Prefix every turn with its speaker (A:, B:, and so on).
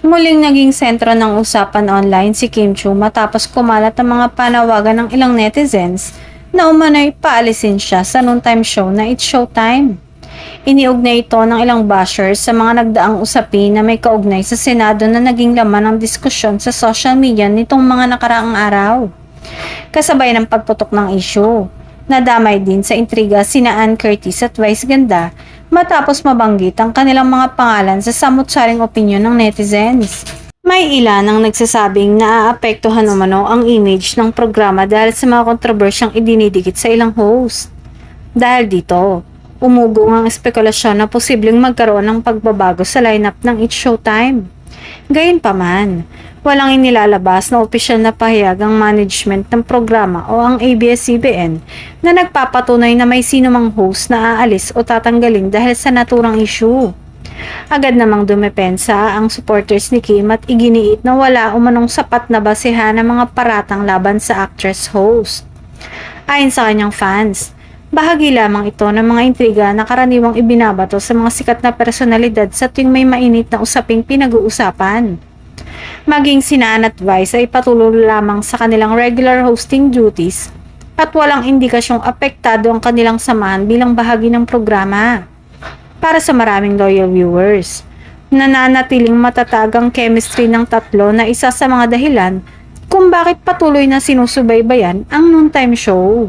A: Muling naging sentro ng usapan online si Kim Chiu matapos kumalat ang mga panawagan ng ilang netizens na umano'y paalisin siya sa noontime show na It's Showtime. Iniugnay ito ng ilang bashers sa mga nagdaang usapin na may kaugnay sa Senado na naging laman ng diskusyon sa social media nitong mga nakaraang araw. Kasabay ng pagputok ng issue, nadamay din sa intriga sina Ann Curtis at Vice Ganda matapos mabanggit ang kanilang mga pangalan sa samut-saring opinyon ng netizens. May ilan ang nagsasabing naaapektuhan umano ang image ng programa dahil sa mga kontrobersyang idinidikit sa ilang host. Dahil dito, umugong ang espekulasyon na posibleng magkaroon ng pagbabago sa lineup ng It's Showtime. Gayunpaman, walang inilalabas na opisyal na pahayag ang management ng programa o ang ABS-CBN na nagpapatunay na may sinumang host na aalis o tatanggalin dahil sa naturang issue. Agad namang dumepensa ang supporters ni Kim at iginiit na wala umanong sapat na basehan ng mga paratang laban sa actress host. Ayon sa kanyang fans, bahagi lamang ito ng mga intriga na karaniwang ibinabato sa mga sikat na personalidad sa tuwing may mainit na usaping pinag-uusapan. Maging sina Ann at Vice ay patuloy lamang sa kanilang regular hosting duties at walang indikasyong apektado ang kanilang samahan bilang bahagi ng programa. Para sa maraming loyal viewers, nananatiling matatag ang chemistry ng tatlo na isa sa mga dahilan kung bakit patuloy na sinusubaybayan ang noontime show.